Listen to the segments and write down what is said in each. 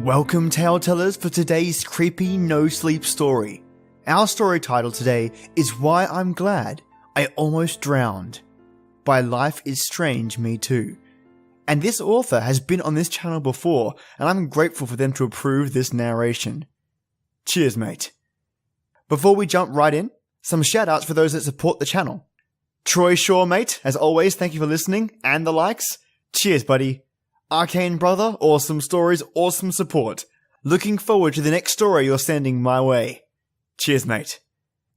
Welcome, tale tellers, for today's creepy no-sleep story. Our story title today is Why I'm Glad I Almost Drowned by lifeisstrangemetoo. And this author has been on this channel before, and I'm grateful for them to approve this narration. Cheers, mate. Before we jump right in, some shout-outs for those that support the channel. Troy Shaw, mate, as always, thank you for listening and the likes. Cheers, buddy. Arcane Brother, awesome stories, awesome support. Looking forward to the next story you're sending my way. Cheers, mate.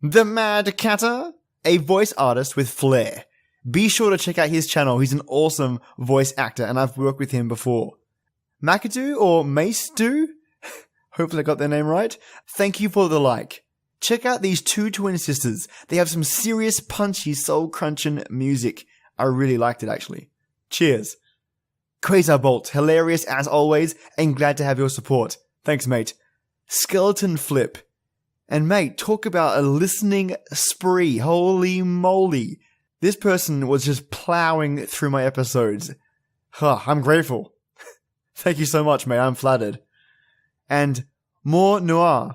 The Mad Catter, a voice artist with flair. Be sure to check out his channel, he's an awesome voice actor and I've worked with him before. McAdoo or Mace-Doo? Hopefully I got their name right. Thank you for the like. Check out these two twin sisters. They have some serious punchy soul-crunching music. I really liked it actually. Cheers. Quasar Bolt, hilarious as always, and glad to have your support. Thanks, mate. Skeleton Flip. And mate, talk about a listening spree. Holy moly. This person was just plowing through my episodes. I'm grateful. Thank you so much, mate. I'm flattered. And More Noir,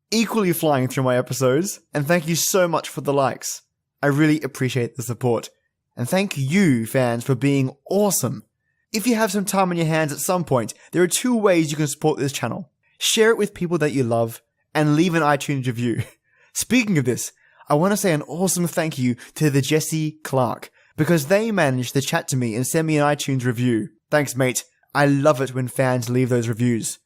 equally flying through my episodes, and thank you so much for the likes. I really appreciate the support. And thank you, fans, for being awesome. If you have some time on your hands at some point, there are two ways you can support this channel. Share it with people that you love, and leave an iTunes review. Speaking of this, I want to say an awesome thank you to the Jesse Clark, because they managed to chat to me and send me an iTunes review. Thanks, mate. I love it when fans leave those reviews.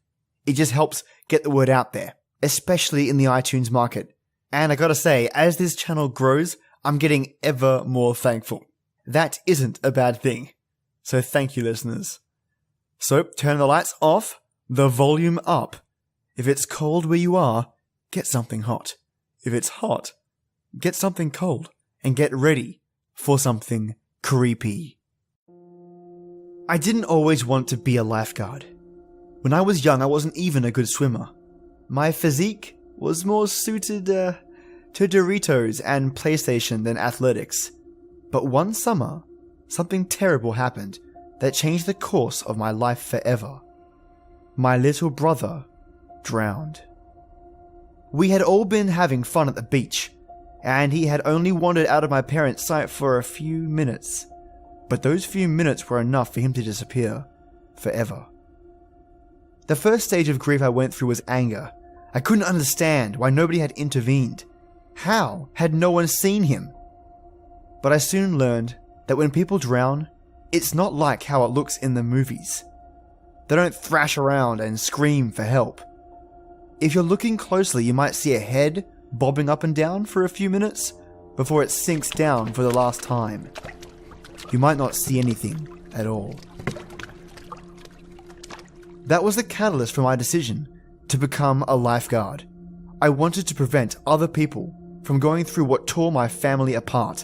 It just helps get the word out there, especially in the iTunes market. And I gotta say, as this channel grows, I'm getting ever more thankful. That isn't a bad thing. So thank you, listeners. So turn the lights off, the volume up. If it's cold where you are, get something hot. If it's hot, get something cold and get ready for something creepy. I didn't always want to be a lifeguard. When I was young, I wasn't even a good swimmer. My physique was more suited to Doritos and PlayStation than athletics. But one summer, something terrible happened that changed the course of my life forever. My little brother drowned. We had all been having fun at the beach, and he had only wandered out of my parents' sight for a few minutes. But those few minutes were enough for him to disappear forever. The first stage of grief I went through was anger. I couldn't understand why nobody had intervened. How had no one seen him? But I soon learned that when people drown, it's not like how it looks in the movies. They don't thrash around and scream for help. If you're looking closely, you might see a head bobbing up and down for a few minutes before it sinks down for the last time. You might not see anything at all. That was the catalyst for my decision to become a lifeguard. I wanted to prevent other people from going through what tore my family apart.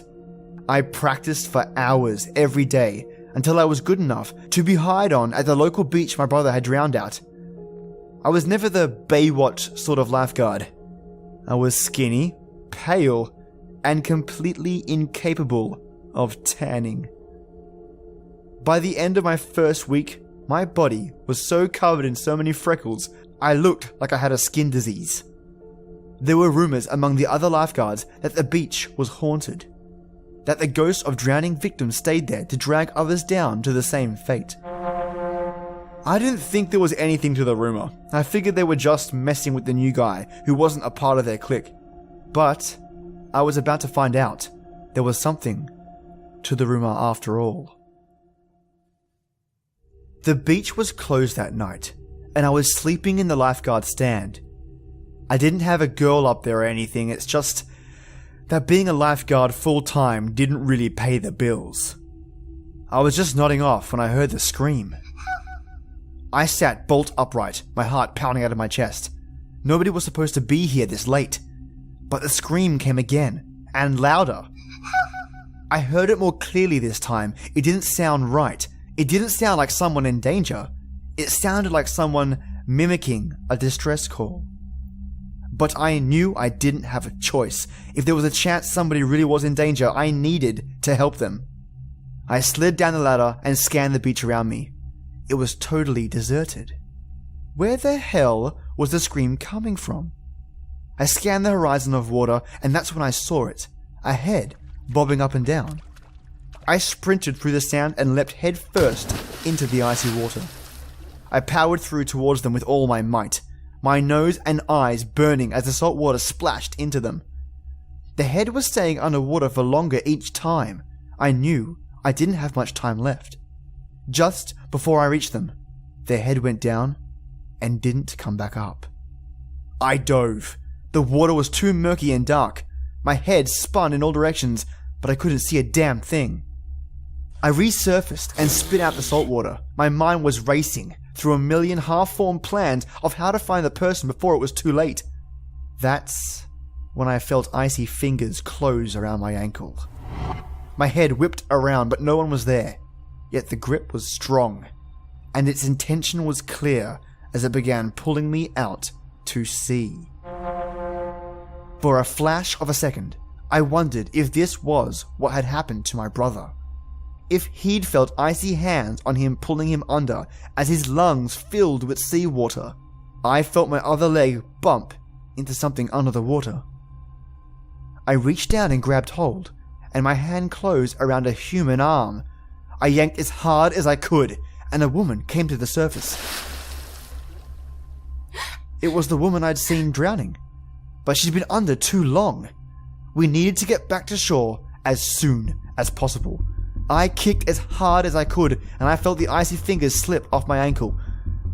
I practiced for hours every day until I was good enough to be hired on at the local beach my brother had drowned at. I was never the Baywatch sort of lifeguard. I was skinny, pale, and completely incapable of tanning. By the end of my first week, my body was so covered in so many freckles, I looked like I had a skin disease. There were rumors among the other lifeguards that the beach was haunted, that the ghosts of drowning victims stayed there to drag others down to the same fate. I didn't think there was anything to the rumor. I figured they were just messing with the new guy who wasn't a part of their clique. But I was about to find out there was something to the rumor after all. The beach was closed that night, and I was sleeping in the lifeguard stand. I didn't have a girl up there or anything, it's just that being a lifeguard full-time didn't really pay the bills. I was just nodding off when I heard the scream. I sat bolt upright, my heart pounding out of my chest. Nobody was supposed to be here this late. But the scream came again, and louder. I heard it more clearly this time. It didn't sound right. It didn't sound like someone in danger. It sounded like someone mimicking a distress call. But I knew I didn't have a choice. If there was a chance somebody really was in danger, I needed to help them. I slid down the ladder and scanned the beach around me. It was totally deserted. Where the hell was the scream coming from? I scanned the horizon of water, and that's when I saw it, a head bobbing up and down. I sprinted through the sound and leapt head first into the icy water. I powered through towards them with all my might, my nose and eyes burning as the salt water splashed into them. The head was staying underwater for longer each time. I knew I didn't have much time left. Just before I reached them, their head went down and didn't come back up. I dove. The water was too murky and dark. My head spun in all directions, but I couldn't see a damn thing. I resurfaced and spit out the salt water. My mind was racing through a million half-formed plans of how to find the person before it was too late. That's when I felt icy fingers close around my ankle. My head whipped around, but no one was there. Yet the grip was strong, and its intention was clear as it began pulling me out to sea. For a flash of a second, I wondered if this was what had happened to my brother. If he'd felt icy hands on him pulling him under as his lungs filled with seawater. I felt my other leg bump into something under the water. I reached down and grabbed hold, and my hand closed around a human arm. I yanked as hard as I could, and a woman came to the surface. It was the woman I'd seen drowning, but she'd been under too long. We needed to get back to shore as soon as possible. I kicked as hard as I could, and I felt the icy fingers slip off my ankle.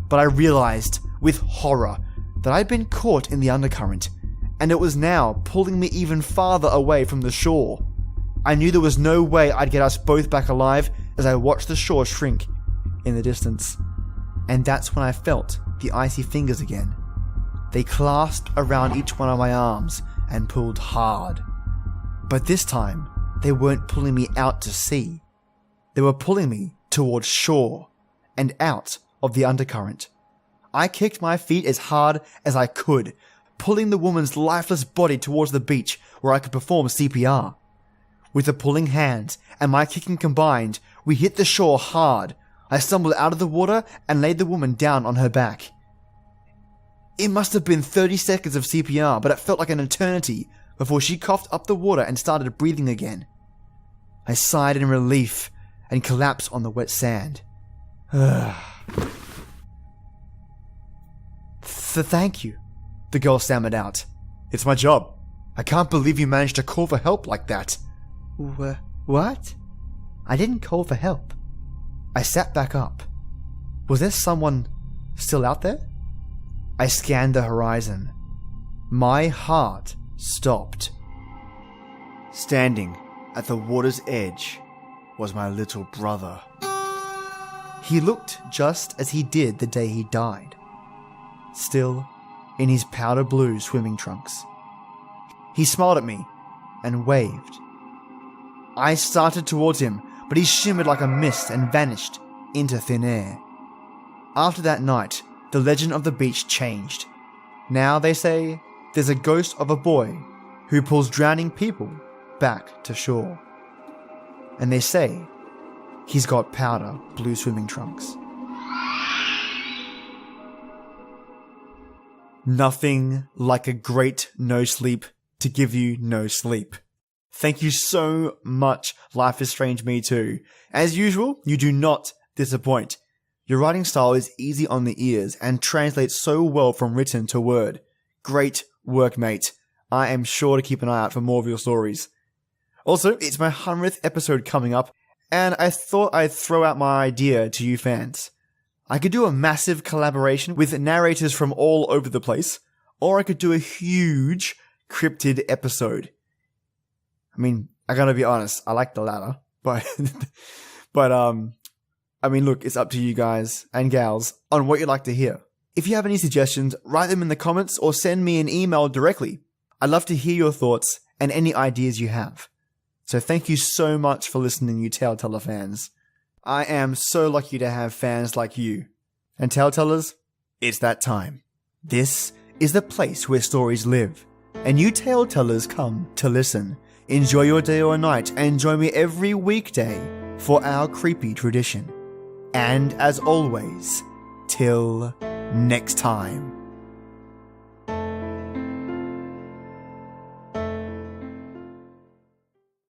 But I realized, with horror, that I'd been caught in the undercurrent, and it was now pulling me even farther away from the shore. I knew there was no way I'd get us both back alive as I watched the shore shrink in the distance. And that's when I felt the icy fingers again. They clasped around each one of my arms and pulled hard. But this time, they weren't pulling me out to sea. They were pulling me towards shore and out of the undercurrent. I kicked my feet as hard as I could, pulling the woman's lifeless body towards the beach where I could perform CPR. With the pulling hands and my kicking combined, we hit the shore hard. I stumbled out of the water and laid the woman down on her back. It must have been 30 seconds of CPR, but it felt like an eternity before she coughed up the water and started breathing again. I sighed in relief and collapsed on the wet sand. Thank you, the girl stammered out. It's my job. I can't believe you managed to call for help like that. What? I didn't call for help. I sat back up. Was there someone still out there? I scanned the horizon. My heart stopped. Standing at the water's edge was my little brother. He looked just as he did the day he died, still in his powder blue swimming trunks. He smiled at me and waved. I started towards him, but he shimmered like a mist and vanished into thin air. After that night, the legend of the beach changed. Now they say there's a ghost of a boy who pulls drowning people back to shore. And they say he's got powder blue swimming trunks. Nothing like a great no sleep to give you no sleep. Thank you so much, Life is Strange Me Too. As usual, you do not disappoint. Your writing style is easy on the ears and translates so well from written to word. Great work, mate. I am sure to keep an eye out for more of your stories. Also, it's my 100th episode coming up, and I thought I'd throw out my idea to you fans. I could do a massive collaboration with narrators from all over the place, or I could do a huge cryptid episode. I mean, I gotta be honest, I like the latter, but I mean, look, it's up to you guys and gals on what you'd like to hear. If you have any suggestions, write them in the comments or send me an email directly. I'd love to hear your thoughts and any ideas you have. So thank you so much for listening, you Tellteller fans. I am so lucky to have fans like you. And Telltellers, it's that time. This is the place where stories live, and you Telltellers come to listen. Enjoy your day or night and join me every weekday for our creepy tradition. And as always, till next time.